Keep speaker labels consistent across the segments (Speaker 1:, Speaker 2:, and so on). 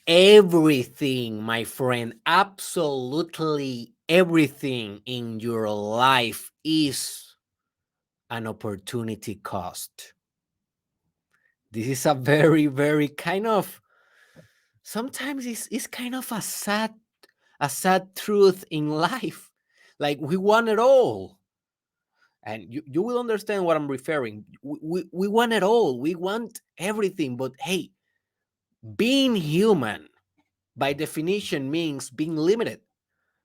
Speaker 1: Everything, my friend, absolutely everything in your life is an opportunity cost. This is a very, very kind of sometimes it's kind of a sad truth in life. Like we want it all. And you will understand what I'm referring. We want it all. We want everything. But hey, being human by definition means being limited,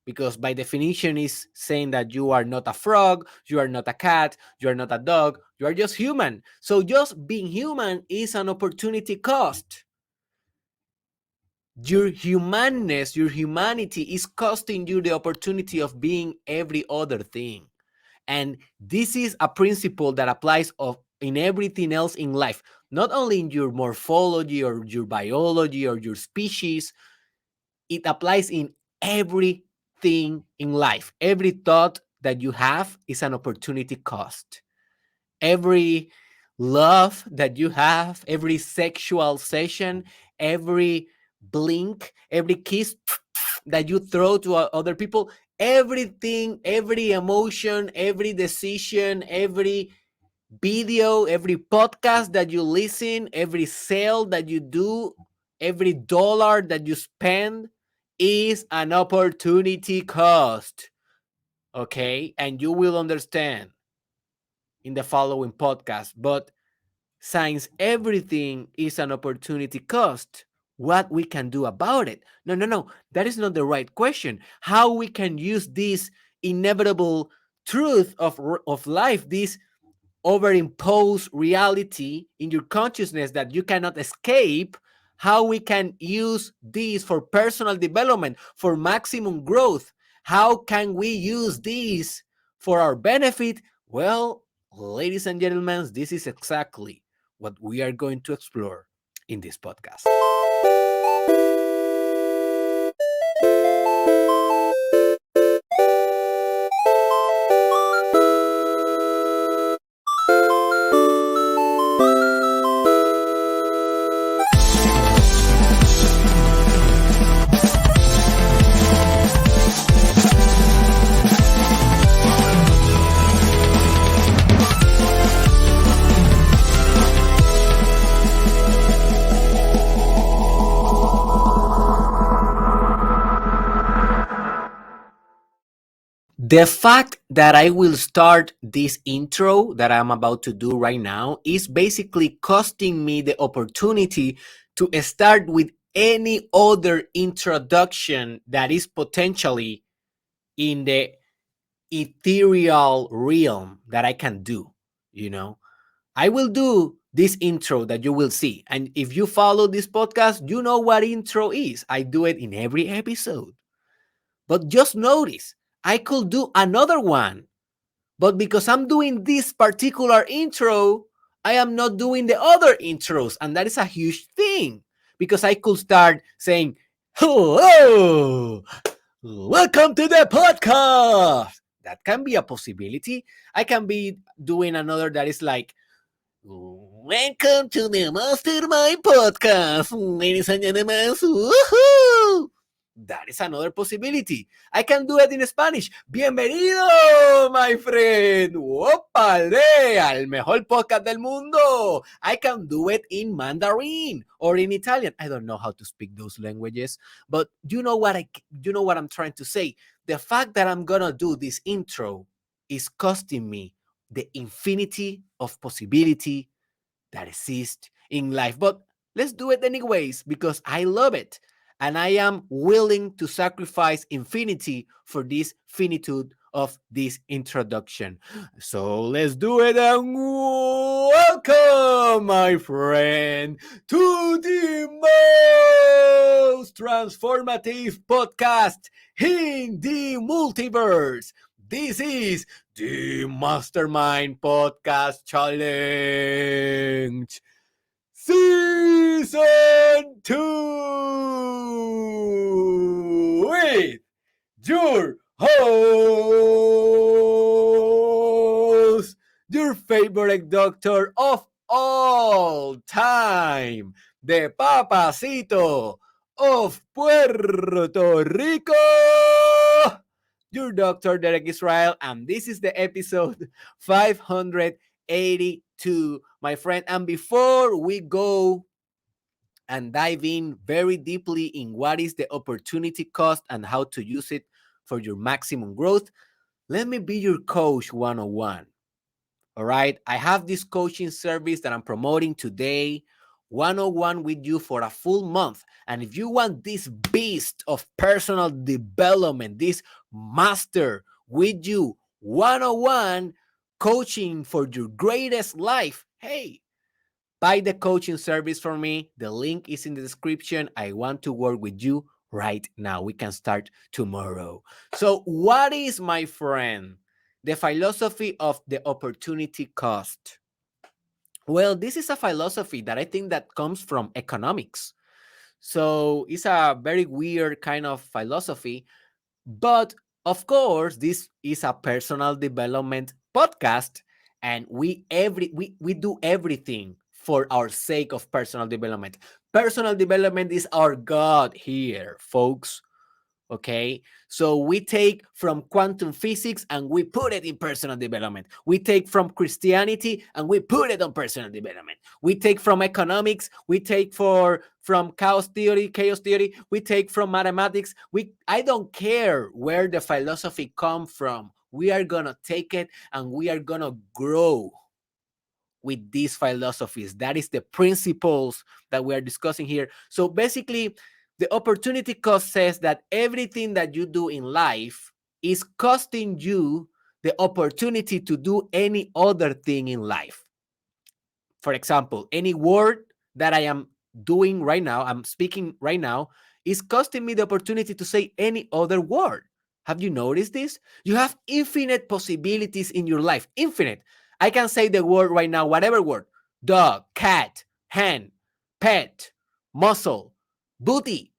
Speaker 1: because by definition is saying that you are not a frog, you are not a cat, you are not a dog, you are just human. So just being human is an opportunity cost. Your humanness, your humanity is costing you the opportunity of being every other thing. And this is a principle that applies in everything else in life, not only in your morphology or your biology or your species. It applies in everything in life. Every thought that you have is an opportunity cost. Every love that you have, every sexual session, every blink, every kiss that you throw to other people, everything, every emotion, every decision, every video, every podcast that you listen, every sale that you do, every dollar that you spend is an opportunity cost. Okay? And you will understand in the following podcast. But since everything is an opportunity cost, what we can do about it? No, no, no. That is not the right question. How we can use this inevitable truth of life, this overimposed reality in your consciousness that you cannot escape, how we can use this for personal development, for maximum growth. How can we use this for our benefit? Well, ladies and gentlemen, this is exactly what we are going to explore in this podcast. The fact that I will start this intro that I'm about to do right now is basically costing me the opportunity to start with any other introduction that is potentially in the ethereal realm that I can do. You know, I will do this intro that you will see. And if you follow this podcast, you know what intro is. I do it in every episode. But just notice, I could do another one. But because I'm doing this particular intro, I am not doing the other intros. And that is a huge thing, because I could start saying, hello, welcome to the podcast. That can be a possibility. I can be doing another that is like, welcome to the Mastermind Podcast, ladies and gentlemen. Woohoo! That is another possibility. I can do it in Spanish. Bienvenido, my friend. ¡Opale! Al mejor podcast del mundo. I can do it in Mandarin or in Italian. I don't know how to speak those languages, but you know what I'm trying to say. The fact that I'm gonna do this intro is costing me the infinity of possibility that exists in life. But let's do it anyways, because I love it. And I am willing to sacrifice infinity for this finitude of this introduction. So let's do it, and welcome, my friend, to the most transformative podcast in the multiverse. This is the Mastermind Podcast Challenge Season 2 with your host, your favorite doctor of all time, the Papacito, of Puerto Rico, your Dr. Derek Israel, and this is the episode 582, my friend. And before we go and dive in very deeply in what is the opportunity cost and how to use it for your maximum growth, let me be your coach 101. All right. I have this coaching service that I'm promoting today, 101 with you for a full month. And if you want this beast of personal development, this master with you, 101 coaching for your greatest life, hey, buy the coaching service for me. The link is in the description. I want to work with you right now. We can start tomorrow. So, what is, my friend, the philosophy of the opportunity cost? Well, this is a philosophy that I think that comes from economics. So, it's a very weird kind of philosophy, but of course, this is a personal development podcast, and we do everything for our sake of personal development. Personal development is our God here, folks. Okay, so we take from quantum physics and we put it in personal development. We take from Christianity and we put it on personal development. We take from economics, we take from chaos theory, we take from mathematics. I don't care where the philosophy come from. We are gonna take it and we are gonna grow with these philosophies. That is the principles that we are discussing here. So basically, the opportunity cost says that everything that you do in life is costing you the opportunity to do any other thing in life. For example, any word that I am doing right now, I'm speaking right now, is costing me the opportunity to say any other word. Have you noticed this? You have infinite possibilities in your life. Infinite. I can say the word right now, whatever word: dog, cat, hen, pet, muscle, booty,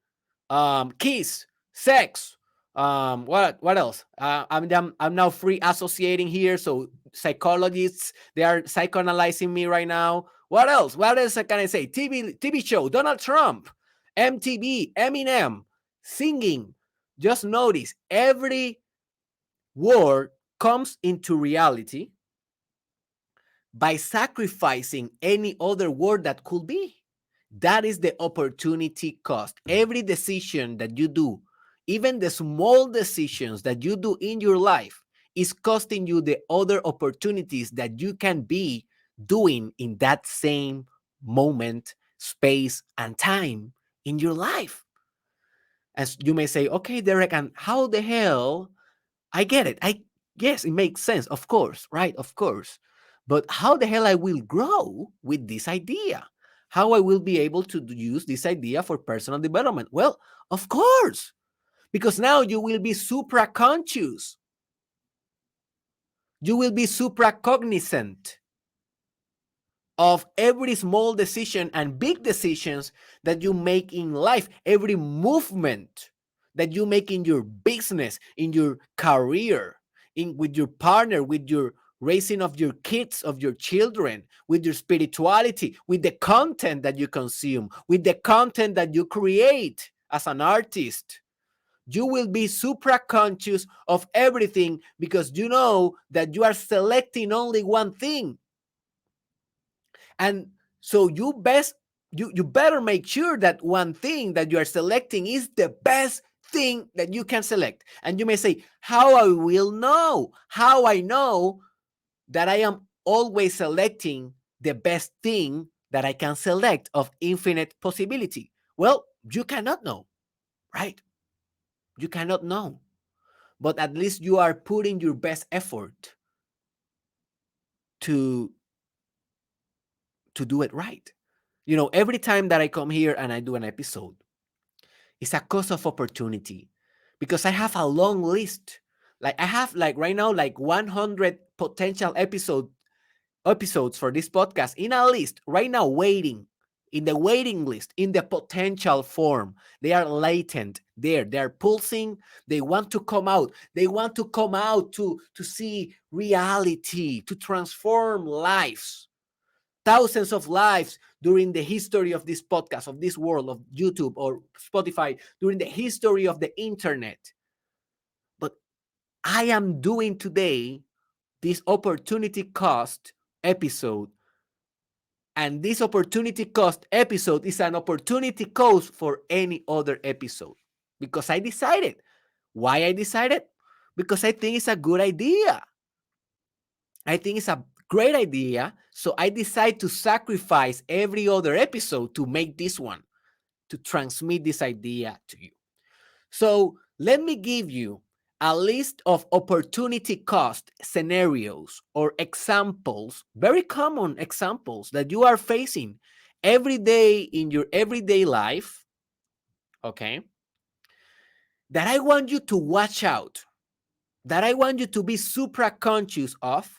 Speaker 1: kiss, sex. What else? I'm now free associating here. So psychologists, they are psychoanalyzing me right now. What else? What else can I say? TV show, Donald Trump, MTV, Eminem, singing. Just notice every word comes into reality by sacrificing any other word that could be. That is the opportunity cost. Every decision that you do, even the small decisions that you do in your life, is costing you the other opportunities that you can be doing in that same moment, space, and time in your life. As you may say, okay, Derek, and how the hell? I get it. Yes, it makes sense, of course, right? Of course. But how the hell I will grow with this idea? How I will be able to use this idea for personal development? Well, of course, because now you will be supra-conscious. You will be supra-cognizant of every small decision and big decisions that you make in life, every movement that you make in your business, in your career, with your partner, with your raising of your kids, of your children, with your spirituality, with the content that you consume, with the content that you create as an artist. You will be supra conscious of everything because you know that you are selecting only one thing. And so you better make sure that one thing that you are selecting is the best thing that you can select. And you may say, how I will know? How I know that I am always selecting the best thing that I can select of infinite possibility? Well, you cannot know, right? You cannot know. But at least you are putting your best effort to do it right. You know, every time that I come here and I do an episode, it's a cost of opportunity because I have a long list. Like I have like right now, like 100 potential episodes for this podcast in a list right now, waiting in the waiting list, in the potential form. They are latent there. They're pulsing. They want to come out. They want to come out to see reality, to transform lives. thousands of lives during the history of this podcast, of this world, of YouTube or Spotify, during the history of the internet. But I am doing today this opportunity cost episode. And this opportunity cost episode is an opportunity cost for any other episode. Because I decided. Why I decided? Because I think it's a good idea. I think it's a great idea. So I decide to sacrifice every other episode to make this one, to transmit this idea to you. So let me give you a list of opportunity cost scenarios or examples, very common examples that you are facing every day in your everyday life, okay, that I want you to watch out, that I want you to be super conscious of,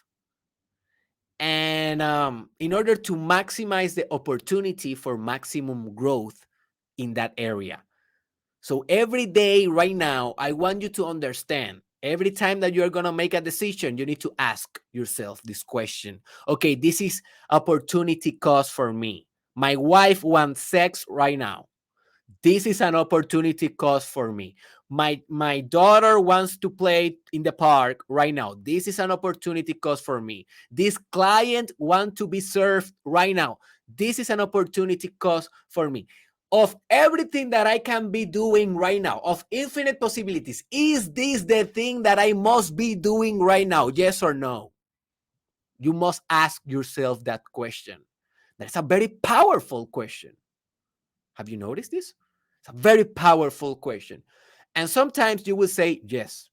Speaker 1: and in order to maximize the opportunity for maximum growth in that area. So every day right now, I want you to understand, every time that you're going to make a decision, you need to ask yourself this question. Okay, this is opportunity cost for me. My wife wants sex right now. This is an opportunity cost for me. My daughter wants to play in the park right now. This is an opportunity cost for me. This client wants to be served right now. This is an opportunity cost for me. Of everything that I can be doing right now, of infinite possibilities, is this the thing that I must be doing right now? Yes or no? You must ask yourself that question. That's a very powerful question. Have you noticed this? It's a very powerful question. And sometimes you will say, yes,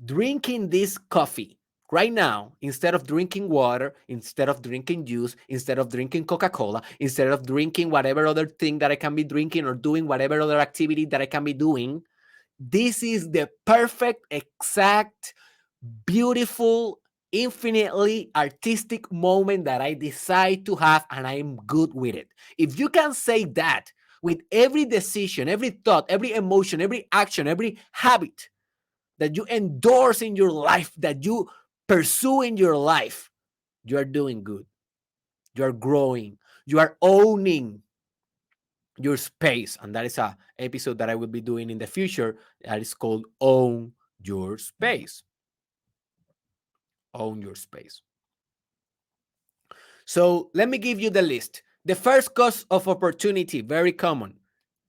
Speaker 1: drinking this coffee right now, instead of drinking water, instead of drinking juice, instead of drinking Coca-Cola, instead of drinking whatever other thing that I can be drinking or doing whatever other activity that I can be doing, this is the perfect, exact, beautiful, infinitely artistic moment that I decide to have, and I'm good with it. If you can say that with every decision, every thought, every emotion, every action, every habit that you endorse in your life, that you pursue in your life, you are doing good. You are growing. You are owning your space. And that is a episode that I will be doing in the future that is called Own Your Space. Own your space. So let me give you the list. The first cost of opportunity, very common.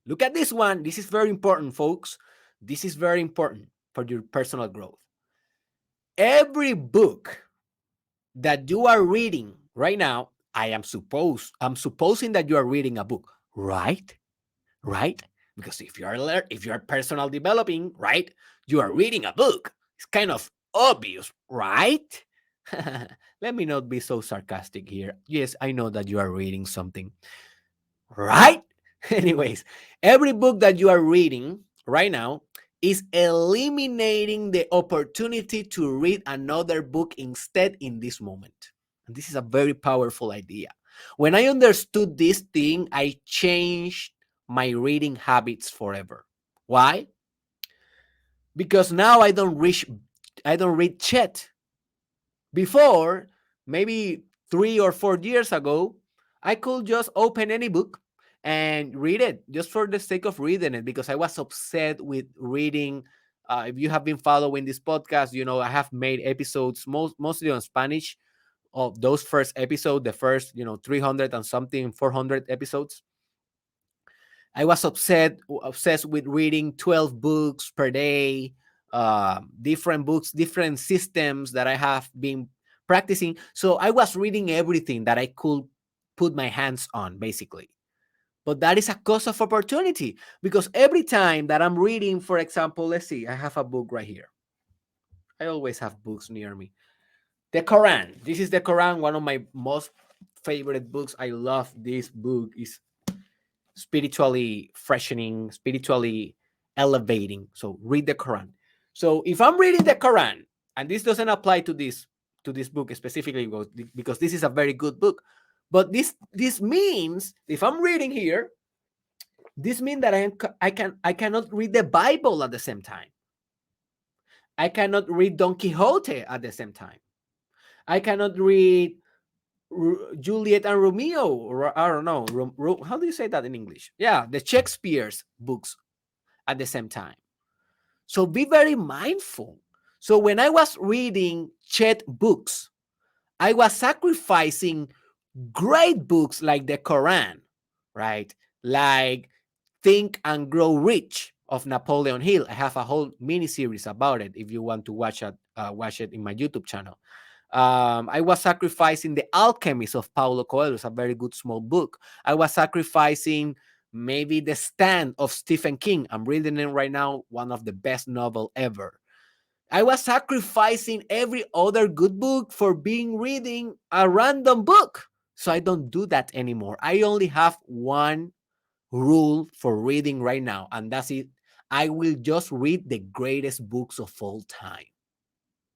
Speaker 1: Look at this one. This is very important, folks. This is very important for your personal growth. Every book that you are reading right now, I'm supposing that you are reading a book, right? Right? Because if you are personal developing, right, you are reading a book. It's kind of obvious, right? Let me not be so sarcastic here. Yes, I know that you are reading something, right? Anyways, every book that you are reading right now is eliminating the opportunity to read another book instead in this moment. And this is a very powerful idea. When I understood this thing, I changed my reading habits forever. Why? Because now I don't read Chet. Before, maybe 3 or 4 years ago, I could just open any book and read it just for the sake of reading it, because I was upset with reading. If you have been following this podcast, I have made episodes mostly on Spanish. Of those first episodes, the first 300 and something, 400 episodes, I was obsessed with reading 12 books per day, different books, different systems that I have been practicing. So I was reading everything that I could put my hands on, basically. But that is a cost of opportunity, because every time that I'm reading, for example, let's see, I have a book right here. I always have books near me. The Quran. This is the Quran, one of my most favorite books. I love this book. It's spiritually freshening, spiritually elevating. So read the Quran. So if I'm reading the Quran, and this doesn't apply to this book specifically, because this is a very good book, but this means if I'm reading here, this means that I cannot read the Bible at the same time. I cannot read Don Quixote at the same time. I cannot read Juliet and Romeo, or I don't know, how do you say that in English? Yeah, the Shakespeare's books at the same time. So be very mindful. So when I was reading Chet books, I was sacrificing great books like the Quran, right? Like Think and Grow Rich of Napoleon Hill. I have a whole mini series about it if you want to watch it in my YouTube channel. I was sacrificing The Alchemist of Paulo Coelho. It's a very good small book. I was sacrificing maybe The Stand of Stephen King. I'm reading it right now, one of the best novel ever. I was sacrificing every other good book for being reading a random book. So I don't do that anymore. I only have one rule for reading right now, and that's it. I will just read the greatest books of all time.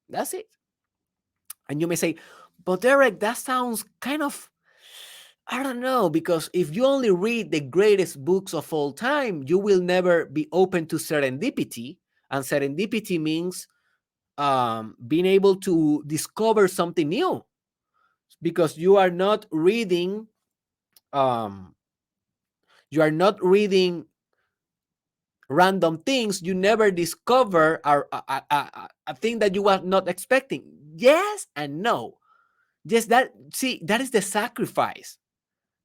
Speaker 1: That's it. And you may say, but Derek, that sounds kind of, I don't know, because if you only read the greatest books of all time, you will never be open to serendipity. And serendipity means being able to discover something new, because um, you are not reading random things. You never discover a thing that you were not expecting. Yes and no. Yes, that is the sacrifice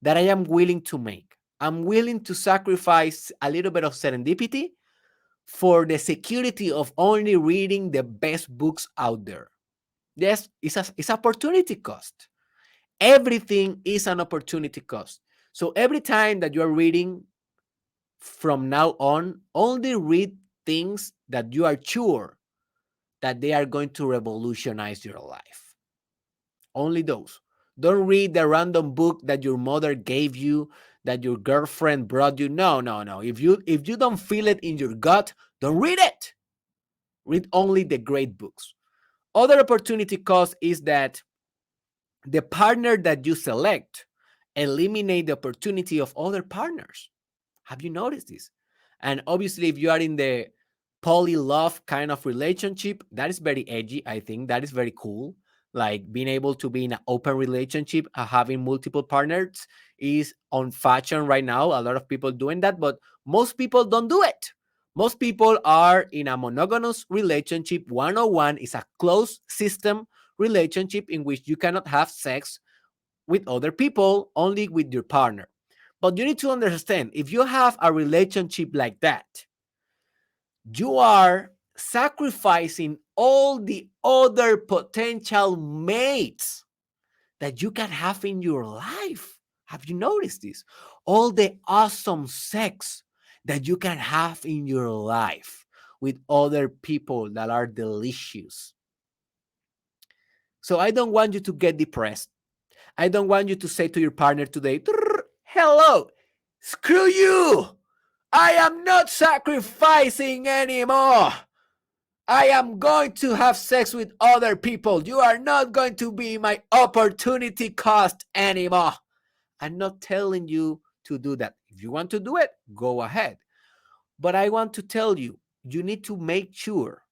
Speaker 1: that I am willing to make. I'm willing to sacrifice a little bit of serendipity for the security of only reading the best books out there. Yes, it's opportunity cost. Everything is an opportunity cost. So every time that you are reading from now on, only read things that you are sure that they are going to revolutionize your life. Only those. Don't read the random book that your mother gave you, that your girlfriend brought you. No, no, no. If you don't feel it in your gut, don't read it. Read only the great books. Other opportunity cost is that the partner that you select eliminate the opportunity of other partners. Have you noticed this? And obviously, if you are in the poly love kind of relationship, that is very edgy. I think that is very cool. Like being able to be in an open relationship, having multiple partners is on fashion right now. A lot of people doing that, but most people don't do it. Most people are in a monogamous relationship. 101 is a closed system relationship in which you cannot have sex with other people, only with your partner. But you need to understand, if you have a relationship like that, you are sacrificing all the other potential mates that you can have in your life. Have you noticed this? All the awesome sex that you can have in your life with other people that are delicious. So I don't want you to get depressed. I don't want you to say to your partner today, hello, screw you. I am not sacrificing anymore. I am going to have sex with other people. You are not going to be my opportunity cost anymore. I'm not telling you to do that. If you want to do it, go ahead. But I want to tell you, you need to make sure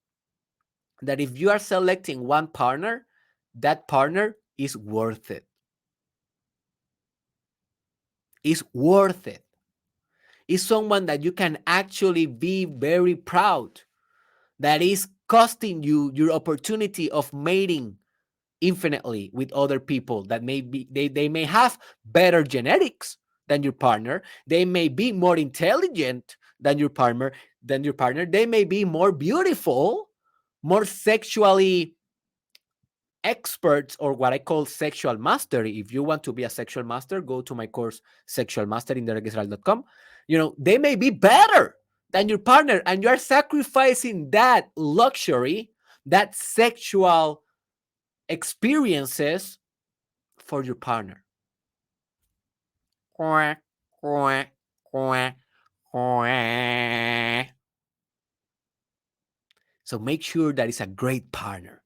Speaker 1: that if you are selecting one partner, that partner is worth it. Is worth it. Is someone that you can actually be very proud, that is costing you your opportunity of mating infinitely with other people that may be they may have better genetics than your partner, they may be more intelligent than your partner, they may be more beautiful, more sexually experts, or what I call sexual mastery. If you want to be a sexual master, go to my course, Sexual Mastery, in derekisrael.com. They may be better than your partner, and you are sacrificing that luxury, that sexual experiences for your partner. So make sure that it's a great partner.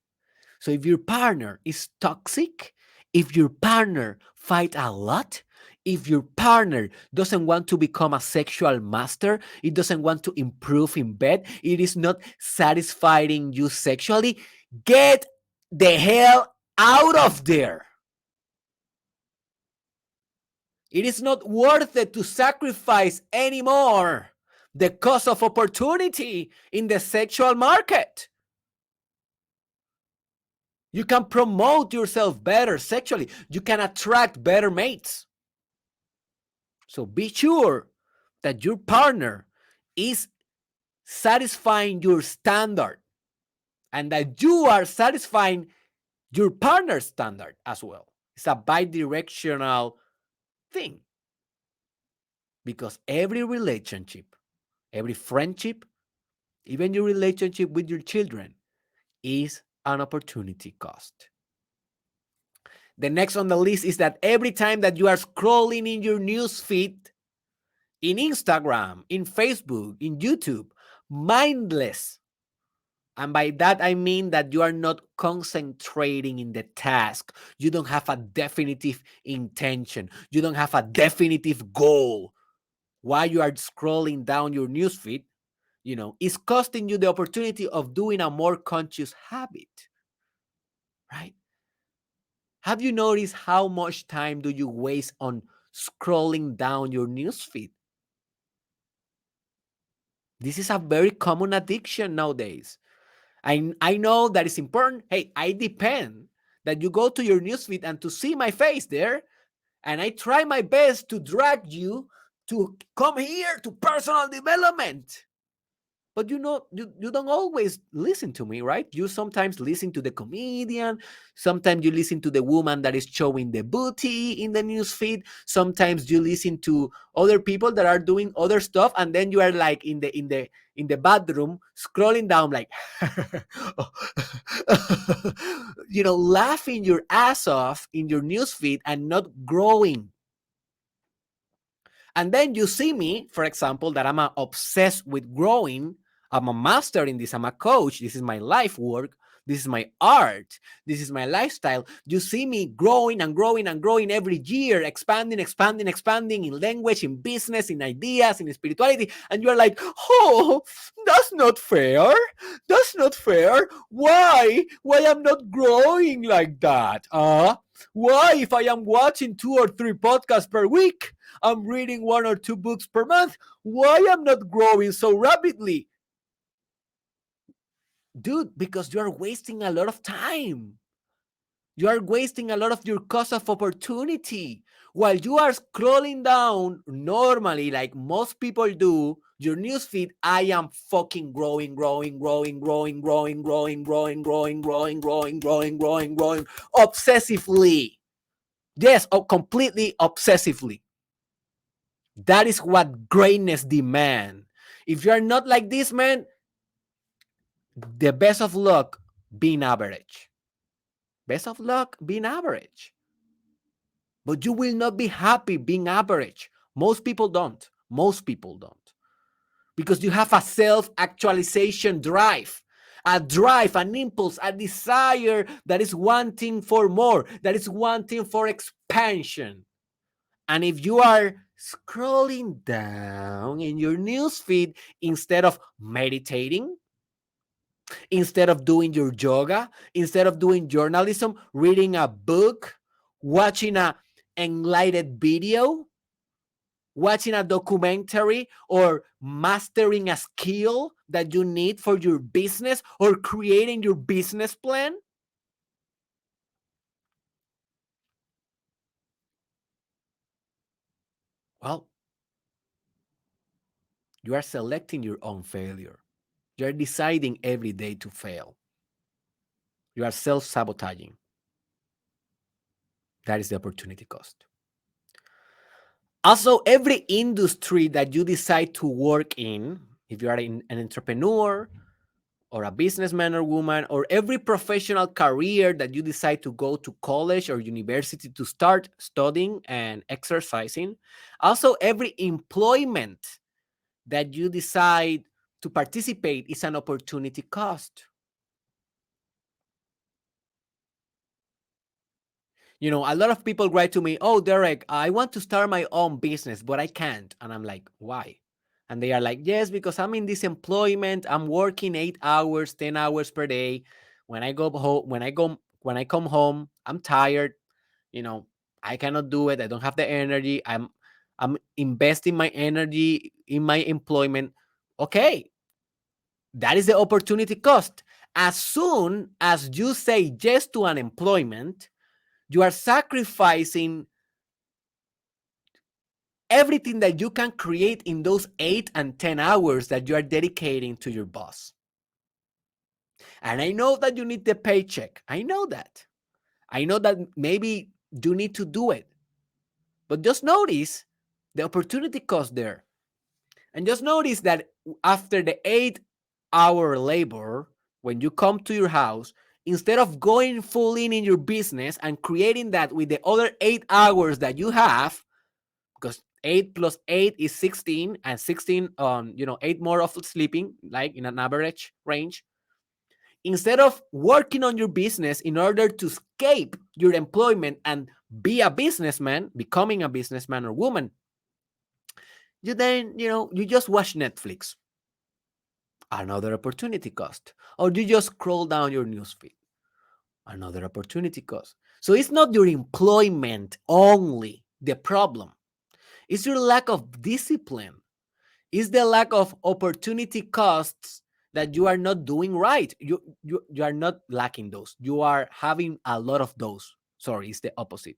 Speaker 1: So if your partner is toxic, if your partner fight a lot, if your partner doesn't want to become a sexual master, it doesn't want to improve in bed, it is not satisfying you sexually, get the hell out of there. It is not worth it to sacrifice anymore the cost of opportunity in the sexual market. You can promote yourself better sexually. You can attract better mates. So be sure that your partner is satisfying your standard and that you are satisfying your partner's standard as well. It's a bi-directional thing because every relationship, every friendship, even your relationship with your children is an opportunity cost. The next on the list is that every time that you are scrolling in your news feed, in Instagram, in Facebook, in YouTube, mindless. And by that, I mean that you are not concentrating in the task. You don't have a definitive intention. You don't have a definitive goal. While you are scrolling down your newsfeed, it's costing you the opportunity of doing a more conscious habit, right? Have you noticed how much time do you waste on scrolling down your newsfeed? This is a very common addiction nowadays. I know that it's important. Hey, I depend that you go to your newsfeed and to see my face there. And I try my best to drag you to come here to personal development. But you don't always listen to me, right? You sometimes listen to the comedian. Sometimes you listen to the woman that is showing the booty in the news feed. Sometimes you listen to other people that are doing other stuff, and then you are like in the bathroom scrolling down like laughing your ass off in your news feed and not growing. And then you see me, for example, that I'm obsessed with growing. I'm a master in this. I'm a coach. This is my life work. This is my art. This is my lifestyle. You see me growing and growing and growing every year, expanding, expanding, expanding in language, in business, in ideas, in spirituality. And you're like, oh, that's not fair. That's not fair. Why? Why I'm not growing like that? Why, if I am watching 2 or 3 podcasts per week, I'm reading 1 or 2 books per month, why I'm not growing so rapidly? Dude, because you are wasting a lot of time. You are wasting a lot of your cost of opportunity. While you are scrolling down normally, like most people do, your newsfeed, I am fucking growing, growing, growing, growing, growing, growing, growing, growing, growing, growing, growing, growing, growing, obsessively. Yes, completely obsessively. That is what greatness demand. If you're not like this, man, the best of luck being average. Best of luck being average. But you will not be happy being average. Most people don't. Most people don't. Because you have a self-actualization drive. A drive, an impulse, a desire that is wanting for more, that is wanting for expansion. And if you are scrolling down in your newsfeed instead of meditating, instead of doing your yoga, instead of doing journalism, reading a book, watching a enlightened video, watching a documentary, or mastering a skill that you need for your business, or creating your business plan, well, you are selecting your own failure. You are deciding every day to fail. You are self-sabotaging. That is the opportunity cost. Also, every industry that you decide to work in, if you are an entrepreneur or a businessman or woman, or every professional career that you decide to go to college or university to start studying and exercising, also every employment that you decide to participate is an opportunity cost. A lot of people write to me, oh, Derek, I want to start my own business, but I can't. And I'm like, why? And they are like, yes, because I'm in this employment. I'm working 8 hours, 10 hours per day. When I come home, I'm tired. You know, I cannot do it. I don't have the energy. I'm investing my energy in my employment. Okay, that is the opportunity cost. As soon as you say yes to an employment, you are sacrificing everything that you can create in those 8 and 10 hours that you are dedicating to your boss. And I know that you need the paycheck. I know that. I know that maybe you need to do it. But just notice the opportunity cost there. And just notice that after the 8-hour labor, when you come to your house, instead of going full in your business and creating that with the other 8 hours that you have, because 8 plus 8 is 16, and 16 on 8 more of sleeping, like in an average range. Instead of working on your business in order to escape your employment and be a businessman, becoming a businessman or woman, you then, you just watch Netflix. Another opportunity cost. Or you just scroll down your newsfeed. Another opportunity cost. So it's not your employment only the problem. It's your lack of discipline. It's the lack of opportunity costs that you are not doing right. You are not lacking those. You are having a lot of those. Sorry, it's the opposite.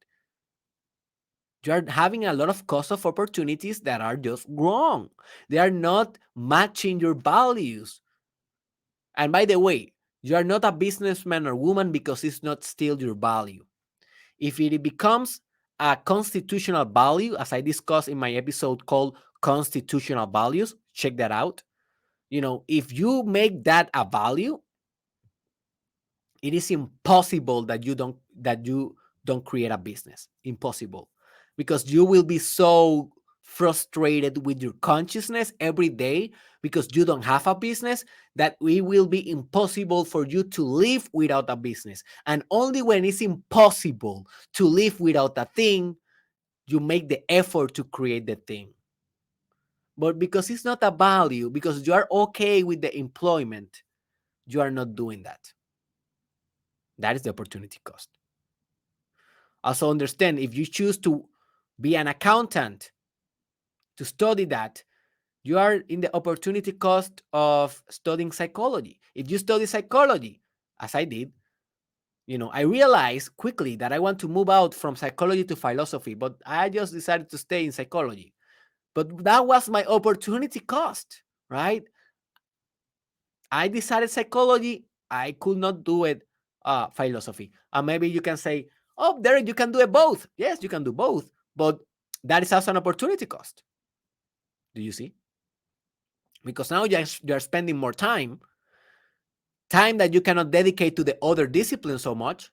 Speaker 1: You are having a lot of cost of opportunities that are just wrong. They are not matching your values. And by the way, you are not a businessman or woman because it's not still your value. If it becomes a constitutional value, as I discussed in my episode called Constitutional Values, check that out. If you make that a value, it is impossible that you don't create a business. Impossible. Because you will be so frustrated with your consciousness every day because you don't have a business that it will be impossible for you to live without a business. And only when it's impossible to live without a thing, you make the effort to create the thing. But because it's not a value, because you are okay with the employment, you are not doing that. That is the opportunity cost. Also understand, if you choose to be an accountant, to study that, you are in the opportunity cost of studying psychology. If you study psychology, as I did, I realized quickly that I want to move out from psychology to philosophy, but I just decided to stay in psychology. But that was my opportunity cost, right? I decided psychology. I could not do it philosophy. And maybe you can say, oh, Derek, you can do it both. Yes, you can do both. But that is also an opportunity cost. Do you see? Because now you're spending more time that you cannot dedicate to the other disciplines so much,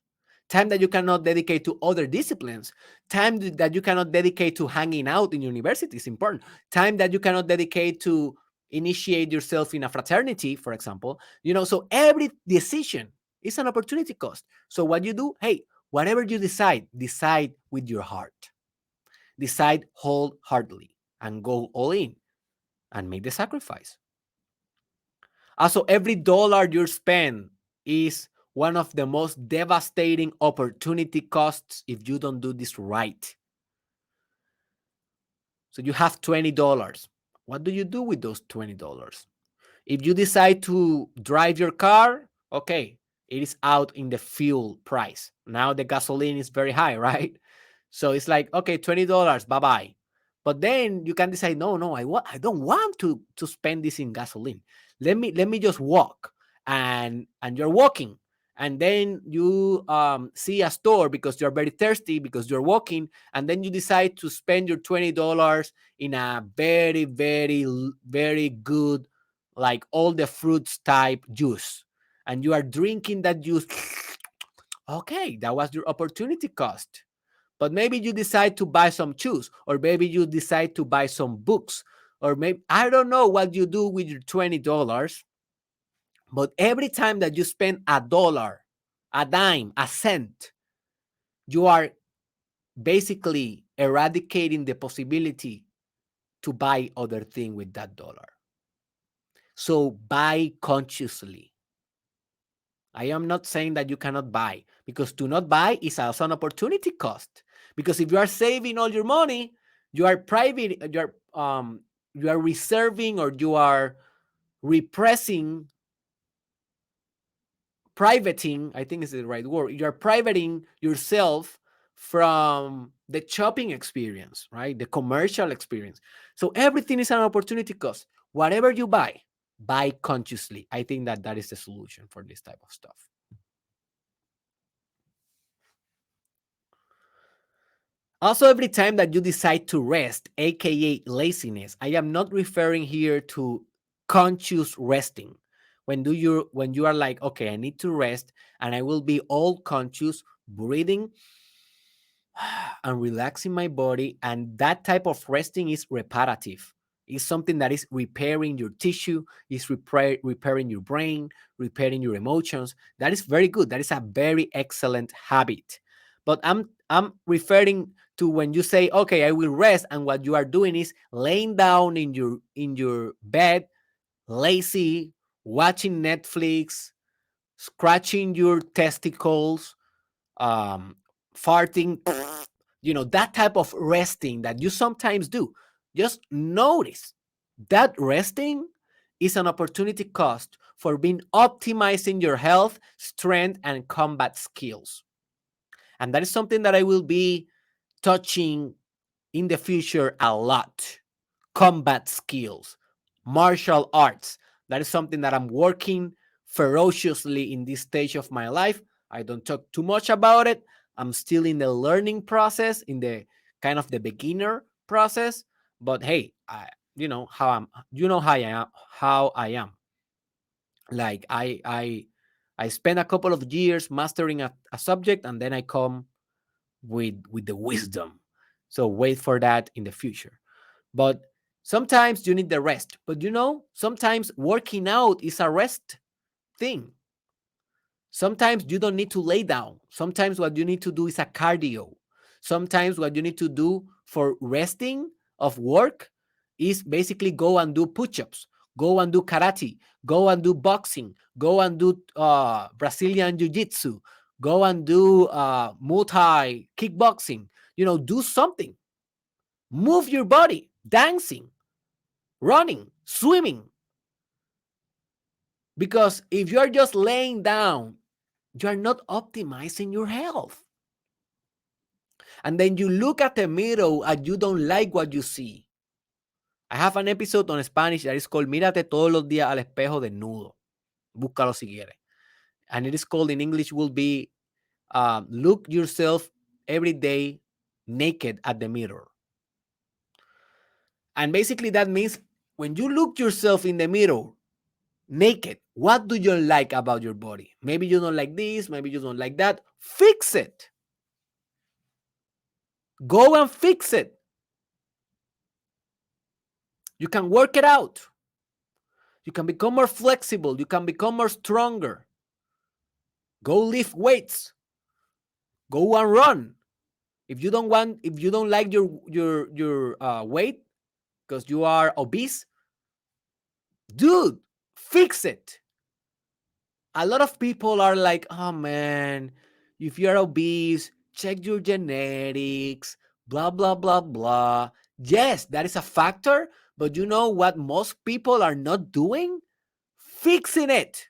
Speaker 1: time that you cannot dedicate to other disciplines, time that you cannot dedicate to hanging out in university is important, time that you cannot dedicate to initiate yourself in a fraternity, for example. So every decision is an opportunity cost. So what you do, hey, whatever you decide with your heart, decide wholeheartedly and go all in and make the sacrifice. Also, every dollar you spend is one of the most devastating opportunity costs if you don't do this right. So you have $20. What do you do with those $20? If you decide to drive your car, okay, it is out in the fuel price. Now the gasoline is very high, right? So it's like, okay, $20, bye-bye. But then you can decide, no, I don't want to spend this in gasoline. Let me just walk. And you're walking. And then you see a store because you're very thirsty because you're walking. And then you decide to spend your $20 in a very, very, very good, like all the fruits type juice. And you are drinking that juice. Okay, that was your opportunity cost. But maybe you decide to buy some shoes, or maybe you decide to buy some books, or maybe I don't know what you do with your $20. But every time that you spend a dollar, a dime, a cent, you are basically eradicating the possibility to buy other thing with that dollar. So buy consciously. I am not saying that you cannot buy, because to not buy is also an opportunity cost, Because if you are saving all your money, you are private, you are reserving, or you are repressing, privating, I think is the right word. You're privating yourself from the shopping experience, right? The commercial experience. So everything is an opportunity cost. Whatever you buy consciously. I think that that is the solution for this type of stuff. Also, every time that you decide to rest, aka laziness, I am not referring here to conscious resting. When you are like, okay, I need to rest, and I will be all conscious, breathing and relaxing my body, and that type of resting is reparative. It's something that is repairing your tissue, is repairing your brain, repairing your emotions. That is very good. That is a very excellent habit. But I'm referring to when you say, okay, I will rest, and what you are doing is laying down in your bed, lazy, watching Netflix, scratching your testicles, um, farting, that type of resting that you sometimes do. Just notice that resting is an opportunity cost for being optimizing your health, strength, and combat skills. And that is something that I will be touching in the future a lot. Combat skills, martial arts. That is something that I'm working ferociously in this stage of my life. I don't talk too much about it. I'm still in the learning process, in the kind of the beginner process. But hey, you know how I'm. You know how I am. How I am. Like I spend a couple of years mastering a subject, and then I come with the wisdom. So wait for that in the future. But sometimes you need the rest. But sometimes working out is a rest thing. Sometimes you don't need to lay down. Sometimes what you need to do is a cardio. Sometimes what you need to do for resting of work is basically go and do push-ups, go and do karate, go and do boxing, go and do Brazilian jiu-jitsu, go and do Muay Thai, kickboxing. Do something. Move your body, dancing, running, swimming. Because if you're just laying down, you're not optimizing your health. And then you look at the mirror and you don't like what you see. I have an episode on Spanish that is called Mírate todos los días al espejo desnudo. Búscalo si quieres. And it is called in English will be look yourself every day naked at the mirror. And basically that means when you look yourself in the mirror naked, what do you like about your body? Maybe you don't like this, maybe you don't like that. Fix it. Go and fix it. You can work it out. You can become more flexible. You can become more stronger. Go lift weights. Go and run. If you don't like your weight because you are obese, dude, fix it. A lot of people are like, oh man, if you're obese, check your genetics, blah, blah, blah, blah. Yes, that is a factor, but you know what most people are not doing? Fixing it.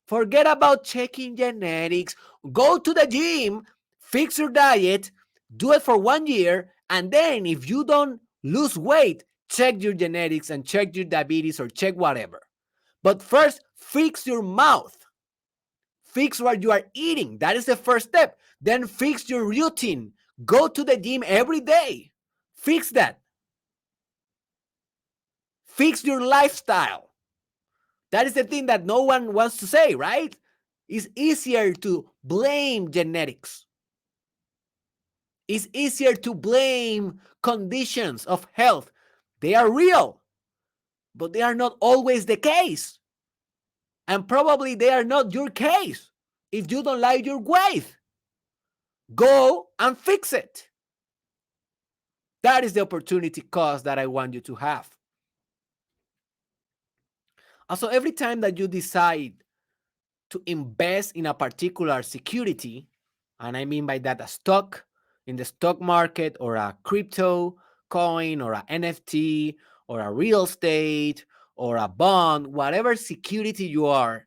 Speaker 1: Forget about checking genetics. Go to the gym, fix your diet, do it for 1 year, and then if you don't lose weight, check your genetics and check your diabetes or check whatever. But first, fix your mouth. Fix what you are eating. That is the first step. Then fix your routine. Go to the gym every day. Fix that. Fix your lifestyle. That is the thing that no one wants to say, right? It's easier to blame genetics. It's easier to blame conditions of health. They are real, but they are not always the case. And probably they are not your case. If you don't like your weight, go and fix it. That is the opportunity cost that I want you to have. Also, every time that you decide to invest in a particular security, and I mean by that a stock, in the stock market or a crypto coin or a NFT or a real estate or a bond, whatever security you are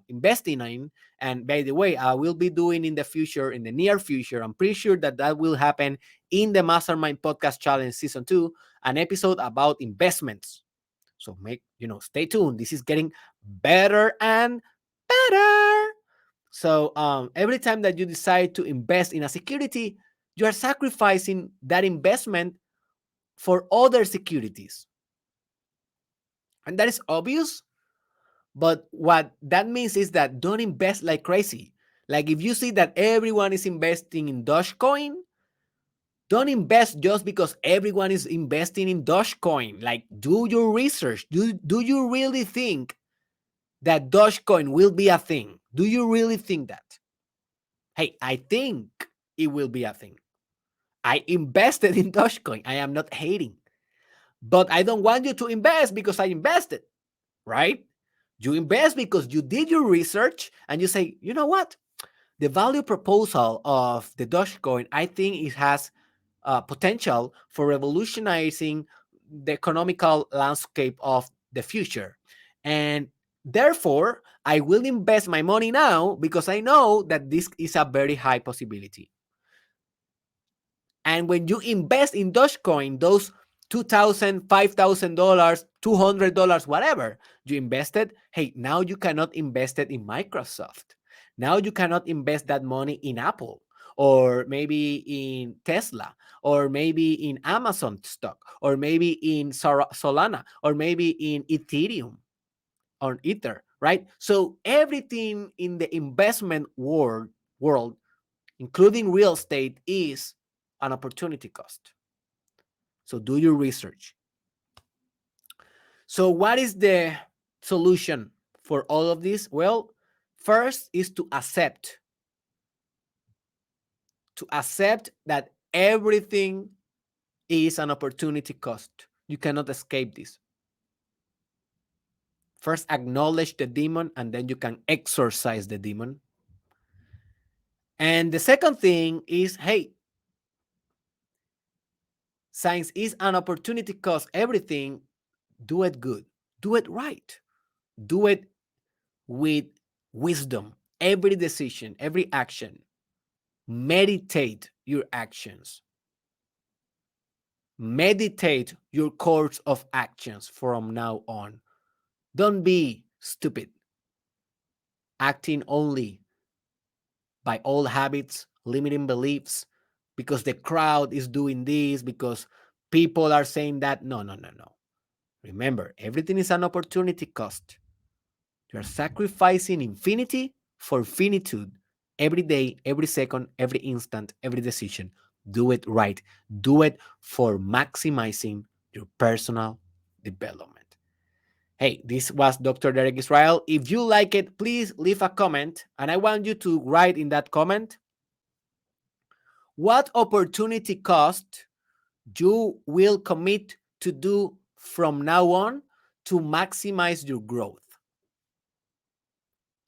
Speaker 1: investing in. And by the way, I will be doing in the future, in the near future, I'm pretty sure that that will happen in the Mastermind Podcast Challenge Season 2, an episode about investments. So stay tuned. This is getting better and better. So every time that you decide to invest in a security, you are sacrificing that investment for other securities. And that is obvious. But what that means is that don't invest like crazy. Like if you see that everyone is investing in Dogecoin, don't invest just because everyone is investing in Dogecoin. Like do your research. Do you really think that Dogecoin will be a thing? Do you really think that? Hey, I think it will be a thing. I invested in Dogecoin. I am not hating. But I don't want you to invest because I invested, right? You invest because you did your research and you say, you know what? The value proposal of the Dogecoin, I think it has potential for revolutionizing the economical landscape of the future. And therefore, I will invest my money now because I know that this is a very high possibility. And when you invest in Dogecoin, those $2,000, $5,000, $200, whatever you invested, hey, now you cannot invest it in Microsoft. Now you cannot invest that money in Apple or maybe in Tesla or maybe in Amazon stock or maybe in Solana or maybe in Ethereum or Ether, right? So everything in the investment world, including real estate, is an opportunity cost. So do your research. So what is the solution for all of this? Well, first is to accept that everything is an opportunity cost. You cannot escape this. First, acknowledge the demon, and then you can exorcise the demon. And the second thing is, hey, science is an opportunity cost. Everything, do it good, do it right, do it with wisdom. Every decision, every action, meditate your actions. Meditate your course of actions from now on. Don't be stupid, acting only by old habits, limiting beliefs, because the crowd is doing this, because people are saying that. No, no, no, no. Remember, everything is an opportunity cost. You're sacrificing infinity for finitude every day, every second, every instant, every decision. Do it right. Do it for maximizing your personal development. Hey, this was Dr. Derek Israel. If you like it, please leave a comment. And I want you to write in that comment what opportunity cost you will commit to do from now on to maximize your growth.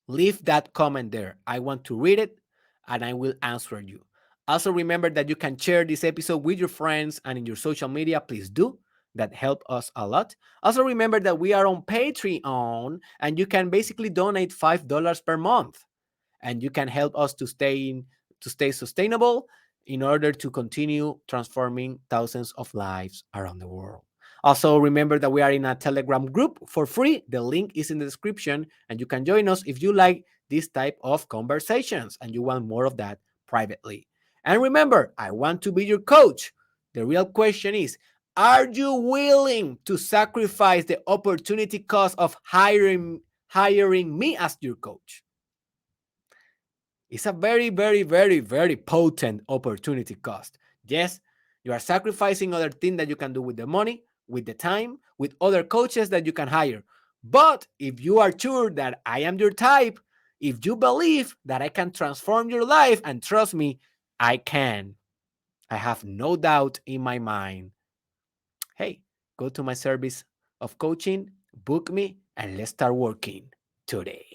Speaker 1: Leave that comment there. I want to read it and I will answer you. Also, remember that you can share this episode with your friends and in your social media. Please do. That help us a lot. Also, remember that we are on Patreon and you can basically donate $5 per month and you can help us to stay sustainable in order to continue transforming thousands of lives around the world. Also, remember that we are in a Telegram group for free. The link is in the description, and you can join us if you like this type of conversations and you want more of that privately. And remember, I want to be your coach. The real question is, are you willing to sacrifice the opportunity cost of hiring me as your coach? It's a very, very, very, very potent opportunity cost. Yes, you are sacrificing other things that you can do with the money, with the time, with other coaches that you can hire. But if you are sure that I am your type, if you believe that I can transform your life, and trust me, I can. I have no doubt in my mind. Hey, go to my service of coaching, book me, and let's start working today.